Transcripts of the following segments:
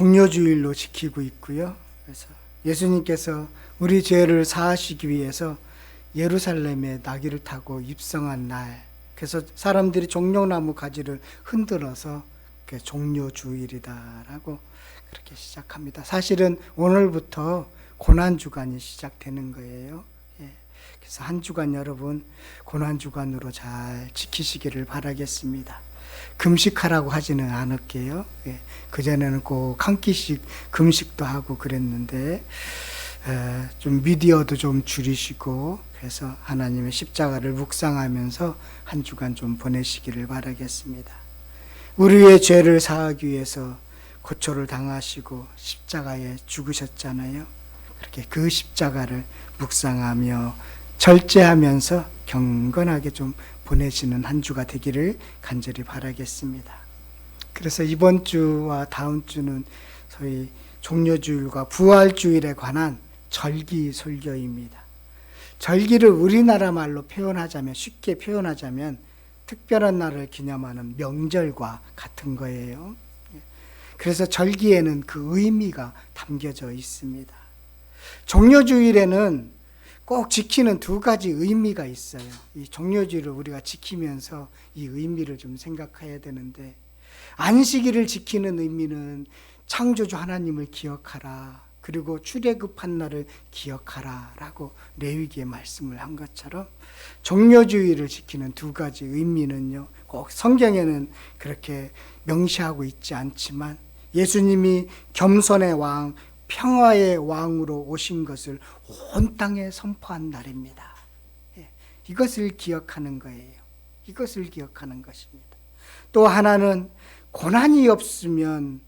종려주일로 지키고 있고요. 그래서 예수님께서 우리 죄를 사하시기 위해서 예루살렘에 나귀를 타고 입성한 날, 그래서 사람들이 종려나무 가지를 흔들어서 종려주일이다라고 그렇게 시작합니다. 사실은 오늘부터 고난주간이 시작되는 거예요. 그래서 한 주간 여러분 고난주간으로 잘 지키시기를 바라겠습니다. 금식하라고 하지는 않을게요. 그전에는 꼭 한 끼씩 금식도 하고 그랬는데 좀 미디어도 좀 줄이시고, 그래서 하나님의 십자가를 묵상하면서 한 주간 좀 보내시기를 바라겠습니다. 우리의 죄를 사하기 위해서 고초를 당하시고 십자가에 죽으셨잖아요. 그렇게 그 십자가를 묵상하며 절제하면서 경건하게 좀 보내시는 한 주가 되기를 간절히 바라겠습니다. 그래서 이번 주와 다음 주는 소위 종려주일과 부활주일에 관한 절기 설교입니다. 절기를 우리나라 말로 표현하자면, 쉽게 표현하자면 특별한 날을 기념하는 명절과 같은 거예요. 그래서 절기에는 그 의미가 담겨져 있습니다. 종려주일에는 꼭 지키는 두 가지 의미가 있어요. 이 종려주일을 우리가 지키면서 이 의미를 좀 생각해야 되는데, 안식일을 지키는 의미는 창조주 하나님을 기억하라, 그리고 출애굽한 날을 기억하라 라고 레위기에 말씀을 한 것처럼, 종려주일을 지키는 두 가지 의미는요, 꼭 성경에는 그렇게 명시하고 있지 않지만 예수님이 겸손의 왕, 평화의 왕으로 오신 것을 온 땅에 선포한 날입니다. 이것을 기억하는 거예요. 이것을 기억하는 것입니다. 또 하나는 고난이 없으면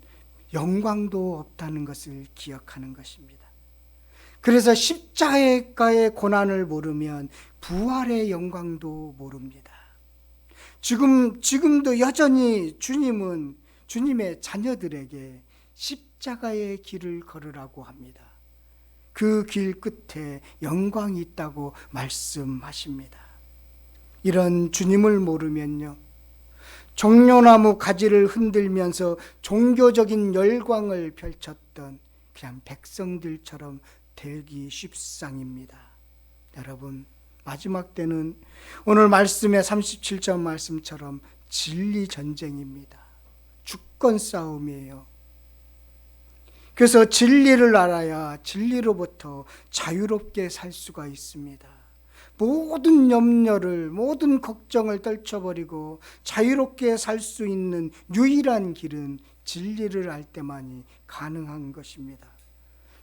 영광도 없다는 것을 기억하는 것입니다. 그래서 십자가의 고난을 모르면 부활의 영광도 모릅니다. 지금도 여전히 주님은 주님의 자녀들에게 십자가의 길을 걸으라고 합니다. 그 길 끝에 영광이 있다고 말씀하십니다. 이런 주님을 모르면요, 종려나무 가지를 흔들면서 종교적인 열광을 펼쳤던 그냥 백성들처럼 되기 쉽상입니다. 여러분, 마지막 때는 오늘 말씀의 37절 말씀처럼 진리 전쟁입니다. 주권 싸움이에요. 그래서 진리를 알아야 진리로부터 자유롭게 살 수가 있습니다. 모든 염려를, 모든 걱정을 떨쳐버리고 자유롭게 살 수 있는 유일한 길은 진리를 알 때만이 가능한 것입니다.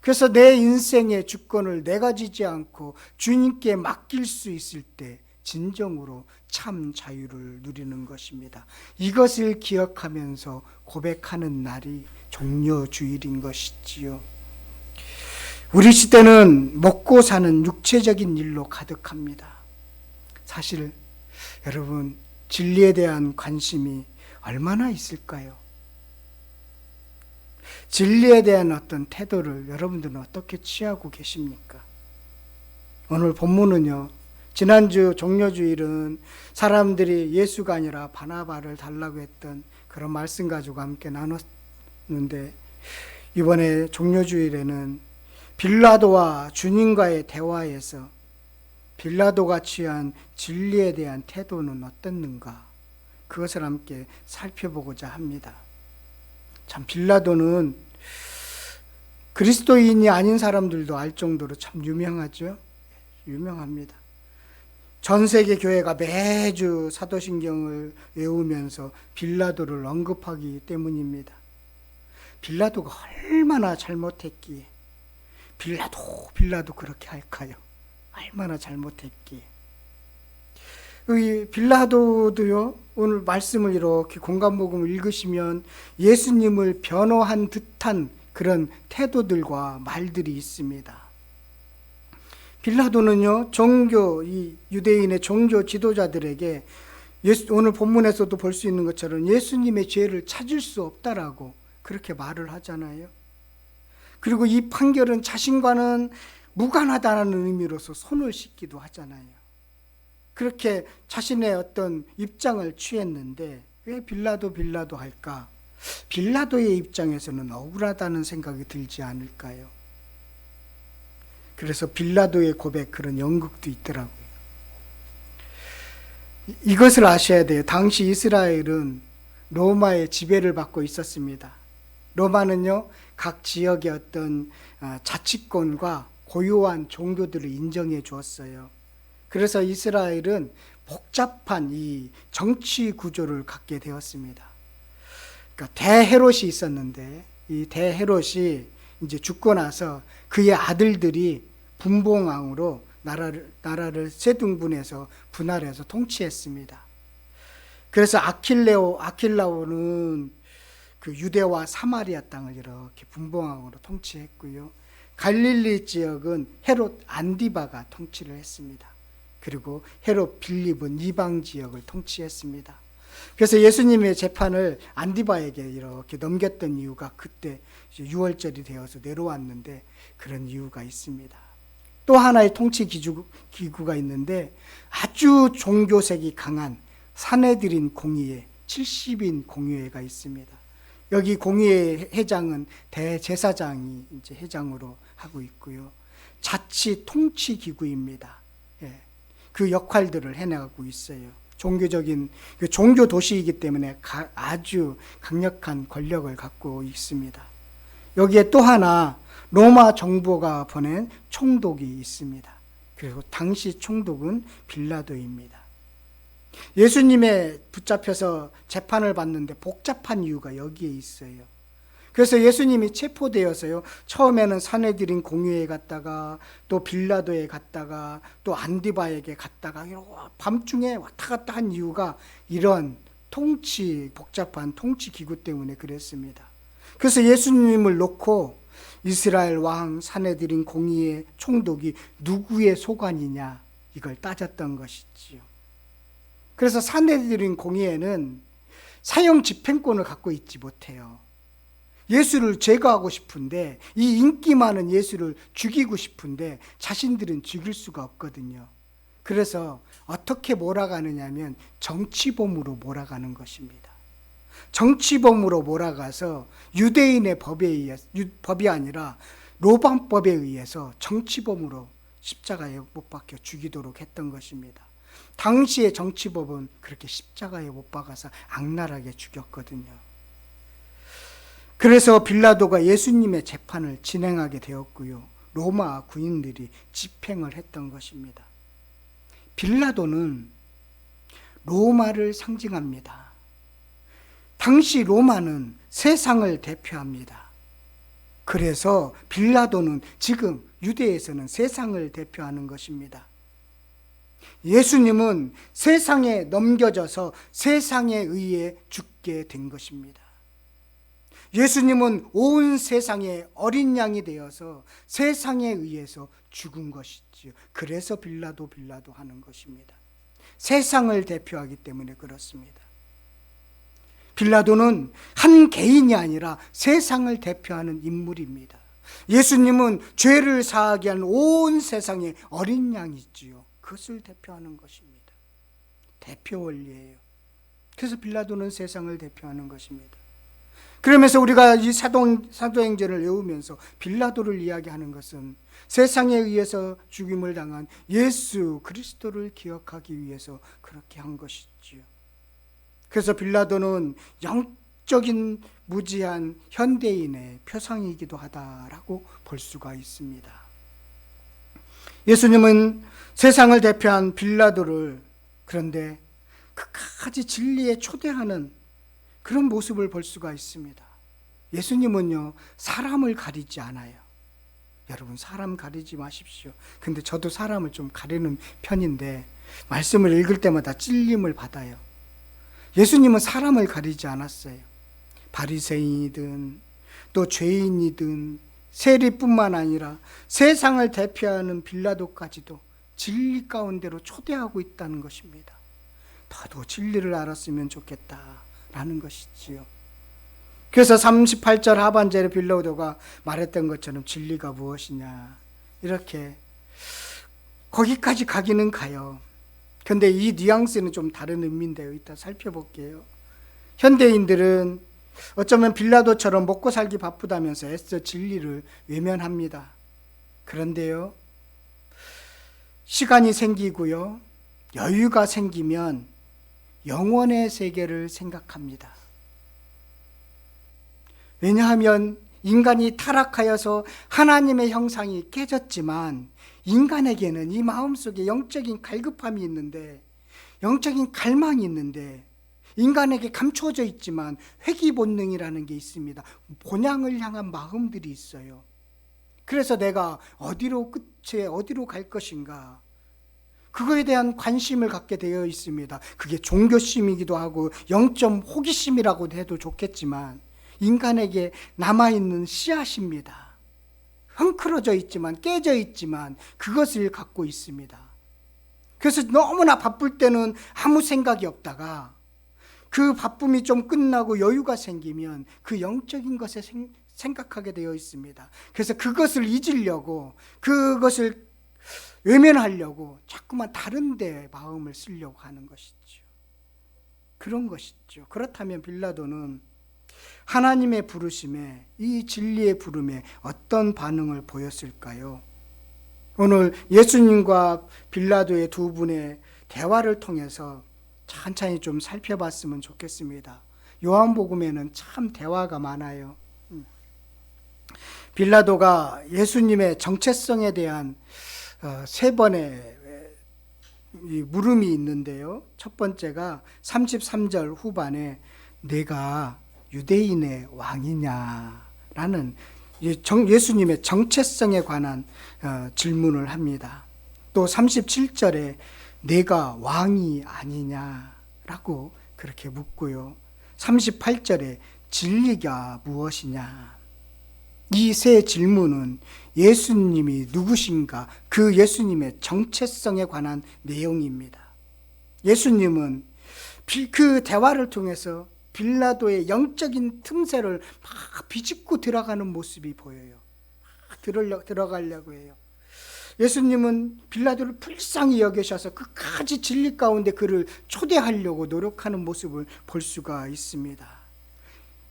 그래서 내 인생의 주권을 내가 지지 않고 주님께 맡길 수 있을 때 진정으로 참 자유를 누리는 것입니다. 이것을 기억하면서 고백하는 날이 종려주일인 것이지요. 우리 시대는 먹고 사는 육체적인 일로 가득합니다. 사실 여러분, 진리에 대한 관심이 얼마나 있을까요? 진리에 대한 어떤 태도를 여러분들은 어떻게 취하고 계십니까? 오늘 본문은요, 지난주 종려주일은 사람들이 예수가 아니라 바나바를 달라고 했던 그런 말씀 가지고 함께 나눴는데, 이번에 종려주일에는 빌라도와 주님과의 대화에서 빌라도가 취한 진리에 대한 태도는 어땠는가, 그것을 함께 살펴보고자 합니다. 참, 빌라도는 그리스도인이 아닌 사람들도 알 정도로 참 유명하죠. 유명합니다. 전 세계 교회가 매주 사도신경을 외우면서 빌라도를 언급하기 때문입니다. 빌라도가 얼마나 잘못했기에 빌라도 그렇게 할까요? 얼마나 잘못했기에. 이 빌라도도요, 오늘 말씀을 이렇게 공감복음을 읽으시면 예수님을 변호한 듯한 그런 태도들과 말들이 있습니다. 빌라도는요, 이 유대인의 종교 지도자들에게 오늘 본문에서도 볼 수 있는 것처럼 예수님의 죄를 찾을 수 없다라고 그렇게 말을 하잖아요. 그리고 이 판결은 자신과는 무관하다는 의미로서 손을 씻기도 하잖아요. 그렇게 자신의 어떤 입장을 취했는데 왜 빌라도 할까? 빌라도의 입장에서는 억울하다는 생각이 들지 않을까요? 그래서 빌라도의 고백, 그런 연극도 있더라고요. 이것을 아셔야 돼요. 당시 이스라엘은 로마의 지배를 받고 있었습니다. 로마는요, 각 지역의 어떤 자치권과 고유한 종교들을 인정해 주었어요. 그래서 이스라엘은 복잡한 이 정치 구조를 갖게 되었습니다. 그러니까 대헤롯이 있었는데, 이 대헤롯이 이제 죽고 나서 그의 아들들이 분봉왕으로 나라를 세 등분해서 분할해서 통치했습니다. 그래서 아킬라오는 그 유대와 사마리아 땅을 이렇게 분봉왕으로 통치했고요. 갈릴리 지역은 헤롯 안디바가 통치를 했습니다. 그리고 헤롯 빌립은 이방 지역을 통치했습니다. 그래서 예수님의 재판을 안디바에게 이렇게 넘겼던 이유가 그때 유월절이 되어서 내려왔는데 그런 이유가 있습니다. 또 하나의 통치 기구가 있는데 아주 종교색이 강한 사내들인 공의회, 70인 공의회가 있습니다. 여기 공의회 회장은 대제사장이 이제 회장으로 하고 있고요. 자치 통치 기구입니다. 예, 그 역할들을 해나가고 있어요. 종교적인 종교 도시이기 때문에 아주 강력한 권력을 갖고 있습니다. 여기에 또 하나 로마 정부가 보낸 총독이 있습니다. 그리고 당시 총독은 빌라도입니다. 예수님의 붙잡혀서 재판을 받는데 복잡한 이유가 여기에 있어요. 그래서 예수님이 체포되어서요, 처음에는 사내들인 공유에 갔다가 또 빌라도에 갔다가 또 안디바에게 갔다가 밤중에 왔다 갔다 한 이유가 이런 복잡한 통치 기구 때문에 그랬습니다. 그래서 예수님을 놓고 이스라엘 왕 사내들인 공의의 총독이 누구의 소관이냐, 이걸 따졌던 것이지요. 그래서 사내들인 공의회는 사형 집행권을 갖고 있지 못해요. 예수를 제거하고 싶은데, 이 인기 많은 예수를 죽이고 싶은데 자신들은 죽일 수가 없거든요. 그래서 어떻게 몰아가느냐면 정치범으로 몰아가는 것입니다. 정치범으로 몰아가서 유대인의 법이 아니라 로방법에 의해서 정치범으로 십자가에 못 박혀 죽이도록 했던 것입니다. 당시의 정치법은 그렇게 십자가에 못 박아서 악랄하게 죽였거든요. 그래서 빌라도가 예수님의 재판을 진행하게 되었고요. 로마 군인들이 집행을 했던 것입니다. 빌라도는 로마를 상징합니다. 당시 로마는 세상을 대표합니다. 그래서 빌라도는 지금 유대에서는 세상을 대표하는 것입니다. 예수님은 세상에 넘겨져서 세상에 의해 죽게 된 것입니다. 예수님은 온 세상의 어린 양이 되어서 세상에 의해서 죽은 것이지요. 그래서 빌라도 하는 것입니다. 세상을 대표하기 때문에 그렇습니다. 빌라도는 한 개인이 아니라 세상을 대표하는 인물입니다. 예수님은 죄를 사하게 한 온 세상의 어린 양이지요. 그것을 대표하는 것입니다. 대표 원리예요. 그래서 빌라도는 세상을 대표하는 것입니다. 그러면서 우리가 이 사도행전을 외우면서 빌라도를 이야기하는 것은 세상에 의해서 죽임을 당한 예수 그리스도를 기억하기 위해서 그렇게 한 것이지요. 그래서 빌라도는 영적인 무지한 현대인의 표상이기도 하다라고 볼 수가 있습니다. 예수님은 세상을 대표한 빌라도를 그런데 끝까지 진리에 초대하는 그런 모습을 볼 수가 있습니다. 예수님은요, 사람을 가리지 않아요. 여러분, 사람 가리지 마십시오. 근데 저도 사람을 좀 가리는 편인데 말씀을 읽을 때마다 찔림을 받아요. 예수님은 사람을 가리지 않았어요. 바리새인이든 또 죄인이든 세리뿐만 아니라 세상을 대표하는 빌라도까지도 진리 가운데로 초대하고 있다는 것입니다. 나도 진리를 알았으면 좋겠다라는 것이지요. 그래서 38절 하반절에 빌라도가 말했던 것처럼 진리가 무엇이냐, 이렇게 거기까지 가기는 가요. 근데 이 뉘앙스는 좀 다른 의미인데요. 이따 살펴볼게요. 현대인들은 어쩌면 빌라도처럼 먹고 살기 바쁘다면서 애써 진리를 외면합니다. 그런데요, 시간이 생기고요, 여유가 생기면 영원의 세계를 생각합니다. 왜냐하면 인간이 타락하여서 하나님의 형상이 깨졌지만 인간에게는 이 마음속에 영적인 갈급함이 있는데, 영적인 갈망이 있는데, 인간에게 감춰져 있지만 회귀 본능이라는 게 있습니다. 본향을 향한 마음들이 있어요. 그래서 내가 어디로 갈 것인가, 그거에 대한 관심을 갖게 되어 있습니다. 그게 종교심이기도 하고 영적 호기심이라고 해도 좋겠지만 인간에게 남아있는 씨앗입니다. 헝클어져 있지만, 깨져 있지만 그것을 갖고 있습니다. 그래서 너무나 바쁠 때는 아무 생각이 없다가 그 바쁨이 좀 끝나고 여유가 생기면 그 영적인 것에 생각하게 되어 있습니다. 그래서 그것을 잊으려고, 그것을 외면하려고 자꾸만 다른 데 마음을 쓰려고 하는 것이죠. 그런 것이죠. 그렇다면 빌라도는 하나님의 부르심에, 이 진리의 부름에 어떤 반응을 보였을까요? 오늘 예수님과 빌라도의 두 분의 대화를 통해서 천천히 좀 살펴봤으면 좋겠습니다. 요한복음에는 참 대화가 많아요. 빌라도가 예수님의 정체성에 대한 세 번의 물음이 있는데요. 첫 번째가 33절 후반에 내가 유대인의 왕이냐라는 예수님의 정체성에 관한 질문을 합니다. 또 37절에 내가 왕이 아니냐라고 그렇게 묻고요. 38절에 진리가 무엇이냐. 이 세 질문은 예수님이 누구신가, 그 예수님의 정체성에 관한 내용입니다. 예수님은 그 대화를 통해서 빌라도의 영적인 틈새를 막 비집고 들어가는 모습이 보여요. 들어가려고 해요. 예수님은 빌라도를 불쌍히 여기셔서 끝까지 진리 가운데 그를 초대하려고 노력하는 모습을 볼 수가 있습니다.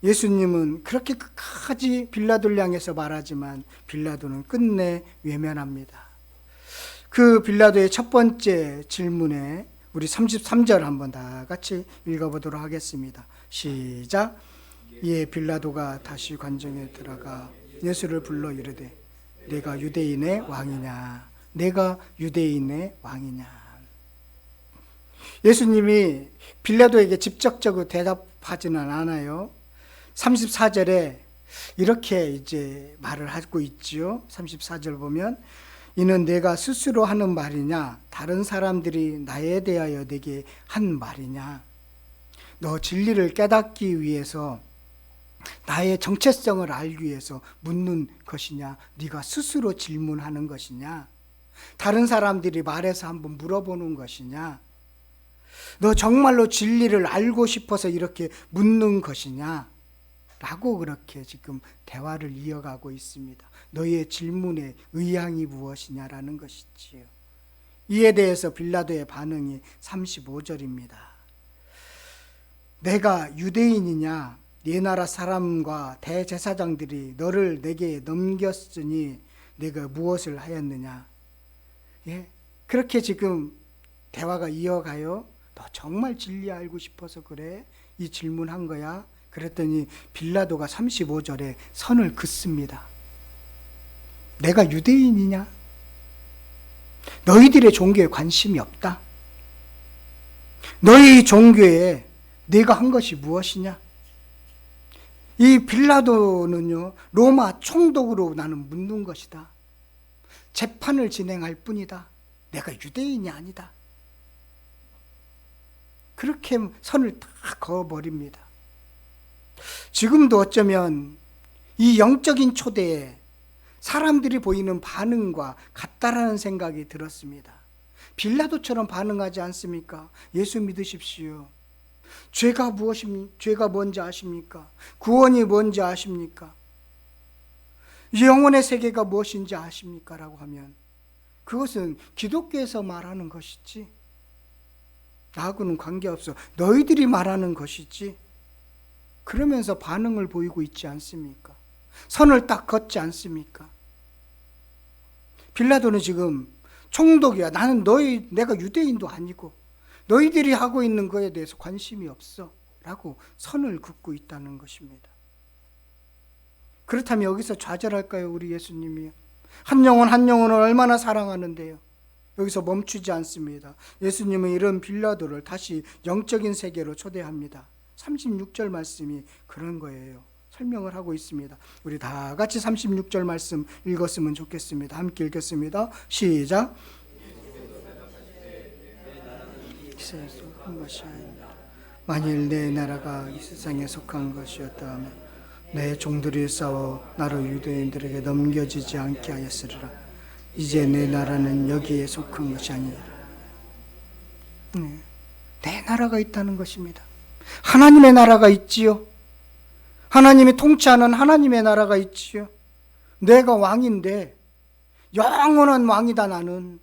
예수님은 그렇게 끝까지 빌라도를 향해서 말하지만 빌라도는 끝내 외면합니다. 그 빌라도의 첫 번째 질문에 우리 33절 한번 다 같이 읽어보도록 하겠습니다. 시작. 이에 빌라도가 다시 관정에 들어가 예수를 불러 이르되 내가 유대인의 왕이냐, 내가 유대인의 왕이냐. 예수님이 빌라도에게 직접적으로 대답하지는 않아요. 34절에 이렇게 이제 말을 하고 있지요. 34절 보면 이는 내가 스스로 하는 말이냐, 다른 사람들이 나에 대하여 내게 한 말이냐. 너 진리를 깨닫기 위해서, 나의 정체성을 알기 위해서 묻는 것이냐, 네가 스스로 질문하는 것이냐, 다른 사람들이 말해서 한번 물어보는 것이냐, 너 정말로 진리를 알고 싶어서 이렇게 묻는 것이냐 라고 그렇게 지금 대화를 이어가고 있습니다. 너의 질문의 의향이 무엇이냐라는 것이지요. 이에 대해서 빌라도의 반응이 35절입니다. 내가 유대인이냐, 네 나라 사람과 대제사장들이 너를 내게 넘겼으니 내가 무엇을 하였느냐. 예, 그렇게 지금 대화가 이어가요. 너 정말 진리 알고 싶어서 그래? 이 질문한 거야? 그랬더니 빌라도가 35절에 선을 긋습니다. 내가 유대인이냐? 너희들의 종교에 관심이 없다. 너희 종교에 내가 한 것이 무엇이냐? 이 빌라도는요, 로마 총독으로 나는 묻는 것이다. 재판을 진행할 뿐이다. 내가 유대인이 아니다. 그렇게 선을 다 그어버립니다. 지금도 어쩌면 이 영적인 초대에 사람들이 보이는 반응과 같다라는 생각이 들었습니다. 빌라도처럼 반응하지 않습니까? 예수 믿으십시오. 죄가 뭔지 아십니까? 구원이 뭔지 아십니까? 영혼의 세계가 무엇인지 아십니까? 라고 하면 그것은 기독교에서 말하는 것이지 나하고는 관계없어. 너희들이 말하는 것이지 그러면서 반응을 보이고 있지 않습니까? 선을 딱 걷지 않습니까? 빌라도는 지금 총독이야. 나는 내가 유대인도 아니고 너희들이 하고 있는 거에 대해서 관심이 없어 라고 선을 긋고 있다는 것입니다. 그렇다면 여기서 좌절할까요? 우리 예수님이요. 한 영혼 한 영혼을 얼마나 사랑하는데요. 여기서 멈추지 않습니다. 예수님은 이런 빌라도를 다시 영적인 세계로 초대합니다. 36절 말씀이 그런 거예요. 설명을 하고 있습니다. 우리 다 같이 36절 말씀 읽었으면 좋겠습니다. 함께 읽겠습니다. 시작. 만일 내 나라가 이 세상에 속한 것이었다면 내 종들이 싸워 나로 유대인들에게 넘겨지지 않게 하였으리라. 이제 내 나라는 여기에 속한 것이 아니라 내 나라가 있다는 것입니다. 하나님의 나라가 있지요. 하나님이 통치하는 하나님의 나라가 있지요. 내가 왕인데 영원한 왕이다 나는.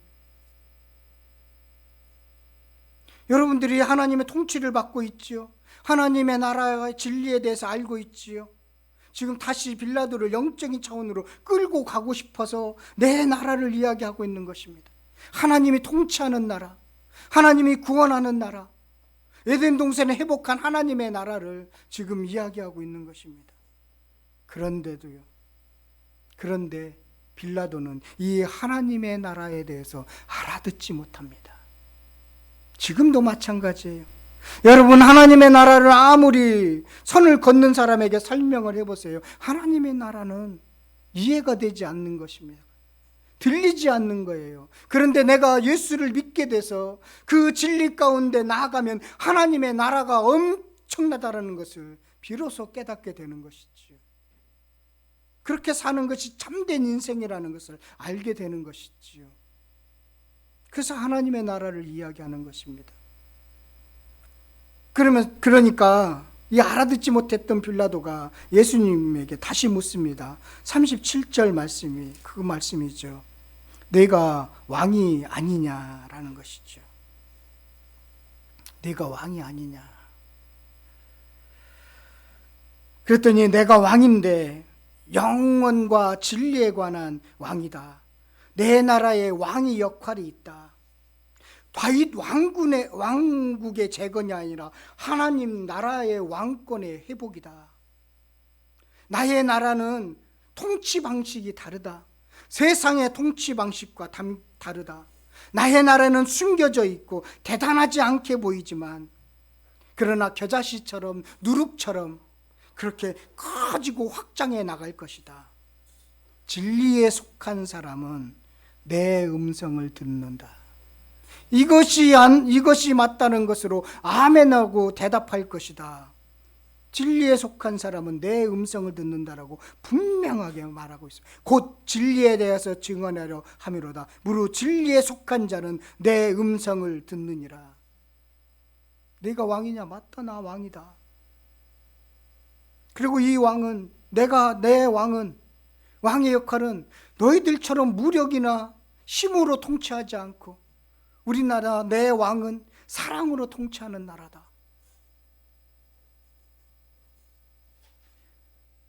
여러분들이 하나님의 통치를 받고 있지요. 하나님의 나라의 진리에 대해서 알고 있지요. 지금 다시 빌라도를 영적인 차원으로 끌고 가고 싶어서 내 나라를 이야기하고 있는 것입니다. 하나님이 통치하는 나라, 하나님이 구원하는 나라, 에덴 동산에 회복한 하나님의 나라를 지금 이야기하고 있는 것입니다. 그런데 빌라도는 이 하나님의 나라에 대해서 알아듣지 못합니다. 지금도 마찬가지예요. 여러분, 하나님의 나라를 아무리 선을 걷는 사람에게 설명을 해보세요. 하나님의 나라는 이해가 되지 않는 것입니다. 들리지 않는 거예요. 그런데 내가 예수를 믿게 돼서 그 진리 가운데 나아가면 하나님의 나라가 엄청나다라는 것을 비로소 깨닫게 되는 것이지요. 그렇게 사는 것이 참된 인생이라는 것을 알게 되는 것이지요. 그래서 하나님의 나라를 이야기하는 것입니다. 그러니까 이 알아듣지 못했던 빌라도가 예수님에게 다시 묻습니다. 37절 말씀이 그 말씀이죠. 내가 왕이 아니냐라는 것이죠. 내가 왕이 아니냐. 그랬더니 내가 왕인데 영원과 진리에 관한 왕이다. 내 나라에 왕의 역할이 있다. 다윗 왕국의 재건이 아니라 하나님 나라의 왕권의 회복이다. 나의 나라는 통치 방식이 다르다. 세상의 통치 방식과 다르다. 나의 나라는 숨겨져 있고 대단하지 않게 보이지만 그러나 겨자씨처럼 누룩처럼 그렇게 커지고 확장해 나갈 것이다. 진리에 속한 사람은 내 음성을 듣는다. 이것이 맞다는 것으로 아멘하고 대답할 것이다. 진리에 속한 사람은 내 음성을 듣는다라고 분명하게 말하고 있어요. 곧 진리에 대해서 증언하려 함이로다. 무릇 진리에 속한 자는 내 음성을 듣느니라. 네가 왕이냐? 맞다, 나 왕이다. 그리고 이 왕은 내 왕의 역할은 너희들처럼 무력이나 힘으로 통치하지 않고 우리나라 내 왕은 사랑으로 통치하는 나라다.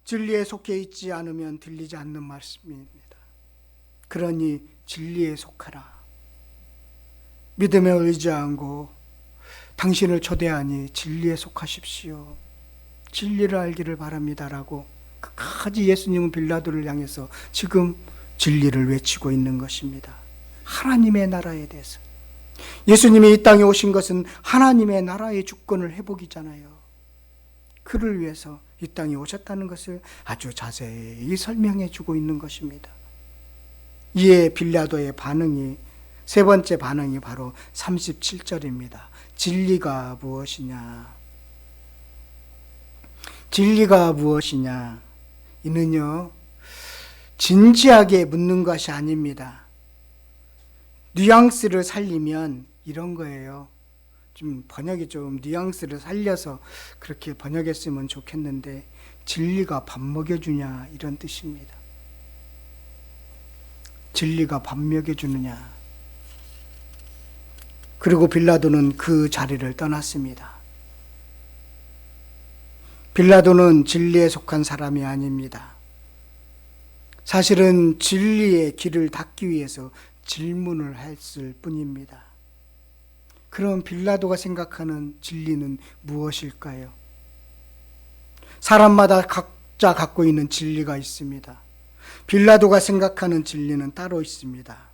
진리에 속해 있지 않으면 들리지 않는 말씀입니다. 그러니 진리에 속하라. 믿음에 의지하고 당신을 초대하니 진리에 속하십시오. 진리를 알기를 바랍니다라고 끝까지 예수님은 빌라도를 향해서 지금 진리를 외치고 있는 것입니다. 하나님의 나라에 대해서. 예수님이 이 땅에 오신 것은 하나님의 나라의 주권을 회복이잖아요. 그를 위해서 이 땅에 오셨다는 것을 아주 자세히 설명해 주고 있는 것입니다. 이에 빌라도의 반응이, 세 번째 반응이 바로 37절입니다. 진리가 무엇이냐? 진리가 무엇이냐? 이는요, 진지하게 묻는 것이 아닙니다. 뉘앙스를 살리면 이런 거예요. 좀 번역이 좀 뉘앙스를 살려서 그렇게 번역했으면 좋겠는데, 진리가 밥 먹여주냐 이런 뜻입니다. 진리가 밥 먹여주느냐. 그리고 빌라도는 그 자리를 떠났습니다. 빌라도는 진리에 속한 사람이 아닙니다. 사실은 진리의 길을 닫기 위해서 질문을 했을 뿐입니다. 그럼 빌라도가 생각하는 진리는 무엇일까요? 사람마다 각자 갖고 있는 진리가 있습니다. 빌라도가 생각하는 진리는 따로 있습니다.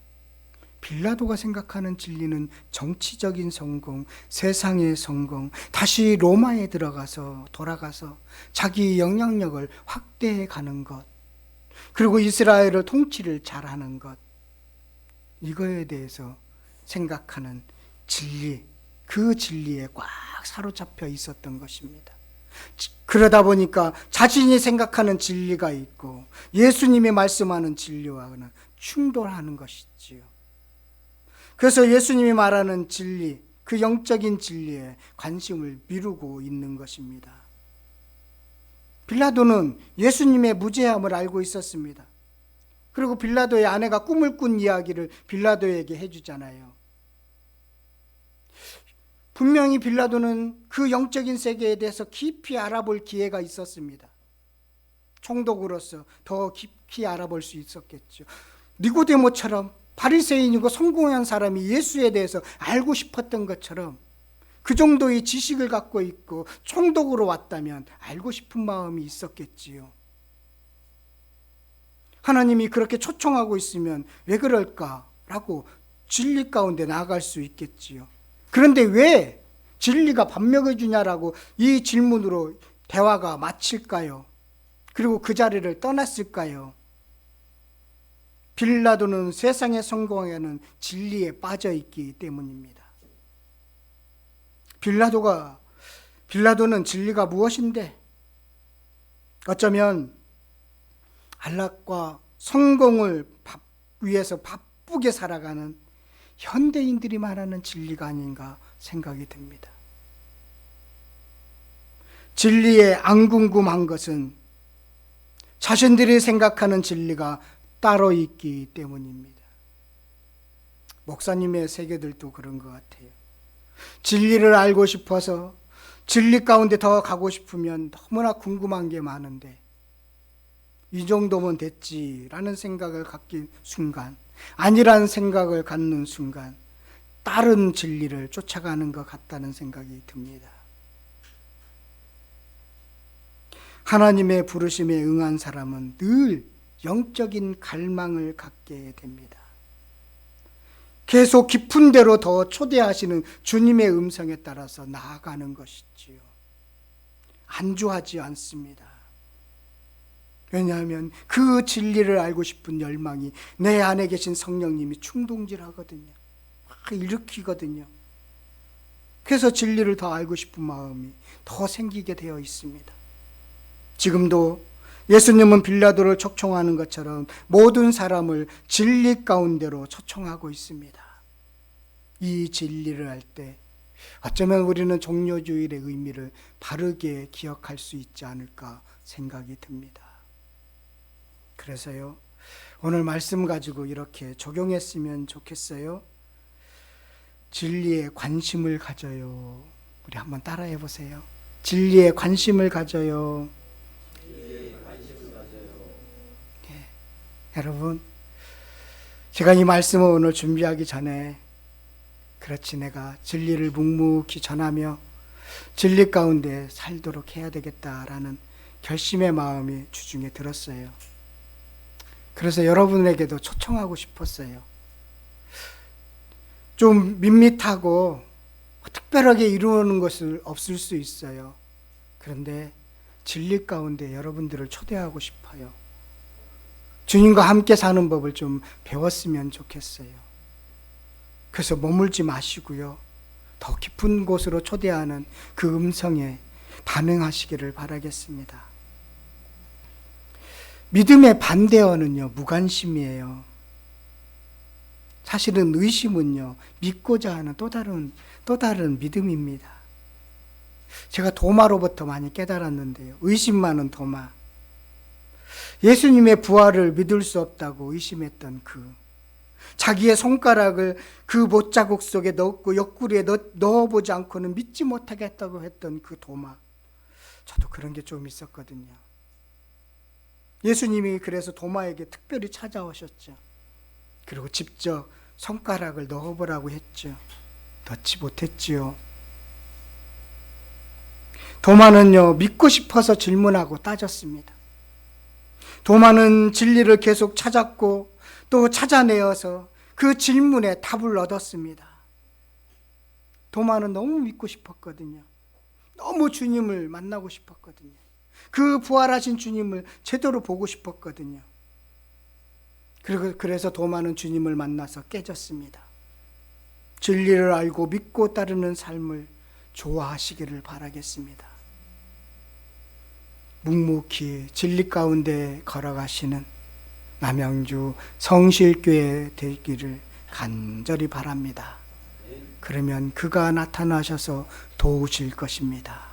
빌라도가 생각하는 진리는 정치적인 성공, 세상의 성공, 다시 로마에 돌아가서 자기 영향력을 확대해 가는 것, 그리고 이스라엘을 통치를 잘하는 것, 이거에 대해서 생각하는 진리, 그 진리에 꽉 사로잡혀 있었던 것입니다. 그러다 보니까 자신이 생각하는 진리가 있고 예수님이 말씀하는 진리와는 충돌하는 것이지요. 그래서 예수님이 말하는 진리, 그 영적인 진리에 관심을 미루고 있는 것입니다. 빌라도는 예수님의 무죄함을 알고 있었습니다. 그리고 빌라도의 아내가 꿈을 꾼 이야기를 빌라도에게 해주잖아요. 분명히 빌라도는 그 영적인 세계에 대해서 깊이 알아볼 기회가 있었습니다. 총독으로서 더 깊이 알아볼 수 있었겠죠. 니고데모처럼 바리새인이고 성공한 사람이 예수에 대해서 알고 싶었던 것처럼 그 정도의 지식을 갖고 있고 총독으로 왔다면 알고 싶은 마음이 있었겠지요. 하나님이 그렇게 초청하고 있으면 왜 그럴까라고 진리 가운데 나아갈 수 있겠지요. 그런데 왜 진리가 반명해 주냐라고 이 질문으로 대화가 마칠까요? 그리고 그 자리를 떠났을까요? 빌라도는 세상의 성공에는 진리에 빠져 있기 때문입니다. 빌라도는 진리가 무엇인데 어쩌면 안락과 성공을 위해서 바쁘게 살아가는 현대인들이 말하는 진리가 아닌가 생각이 듭니다. 진리에 안 궁금한 것은 자신들이 생각하는 진리가 따로 있기 때문입니다. 목사님의 세계들도 그런 것 같아요. 진리를 알고 싶어서 진리 가운데 더 가고 싶으면 너무나 궁금한 게 많은데 이 정도면 됐지라는 생각을 갖긴 순간, 아니라는 생각을 갖는 순간 다른 진리를 쫓아가는 것 같다는 생각이 듭니다. 하나님의 부르심에 응한 사람은 늘 영적인 갈망을 갖게 됩니다. 계속 깊은 데로 더 초대하시는 주님의 음성에 따라서 나아가는 것이지요. 안주하지 않습니다. 왜냐하면 그 진리를 알고 싶은 열망이 내 안에 계신 성령님이 충동질하거든요. 일으키거든요. 그래서 진리를 더 알고 싶은 마음이 더 생기게 되어 있습니다. 지금도 예수님은 빌라도를 초청하는 것처럼 모든 사람을 진리 가운데로 초청하고 있습니다. 이 진리를 알 때 어쩌면 우리는 종료주일의 의미를 바르게 기억할 수 있지 않을까 생각이 듭니다. 그래서요, 오늘 말씀 가지고 이렇게 적용했으면 좋겠어요. 진리에 관심을 가져요. 우리 한번 따라해 보세요. 진리에 관심을 가져요. 네, 여러분, 제가 이 말씀을 오늘 준비하기 전에 그렇지, 내가 진리를 묵묵히 전하며 진리 가운데 살도록 해야 되겠다라는 결심의 마음이 주중에 들었어요. 그래서 여러분에게도 초청하고 싶었어요. 좀 밋밋하고 특별하게 이루는 것은 없을 수 있어요. 그런데 진리 가운데 여러분들을 초대하고 싶어요. 주님과 함께 사는 법을 좀 배웠으면 좋겠어요. 그래서 머물지 마시고요, 더 깊은 곳으로 초대하는 그 음성에 반응하시기를 바라겠습니다. 믿음의 반대어는요, 무관심이에요. 사실은 의심은요, 믿고자 하는 또 다른 믿음입니다. 제가 도마로부터 많이 깨달았는데요, 의심만은 도마. 예수님의 부활을 믿을 수 없다고 의심했던 자기의 손가락을 그 못자국 속에 넣고 옆구리에 넣어보지 않고는 믿지 못하겠다고 했던 그 도마. 저도 그런 게 좀 있었거든요. 예수님이 그래서 도마에게 특별히 찾아오셨죠. 그리고 직접 손가락을 넣어보라고 했죠. 넣지 못했지요. 도마는요, 믿고 싶어서 질문하고 따졌습니다. 도마는 진리를 계속 찾았고 또 찾아내어서 그 질문에 답을 얻었습니다. 도마는 너무 믿고 싶었거든요. 너무 주님을 만나고 싶었거든요. 그 부활하신 주님을 제대로 보고 싶었거든요. 그래서 도마는 주님을 만나서 깨졌습니다. 진리를 알고 믿고 따르는 삶을 좋아하시기를 바라겠습니다. 묵묵히 진리 가운데 걸어가시는 남양주 성실교회 되기를 간절히 바랍니다. 그러면 그가 나타나셔서 도우실 것입니다.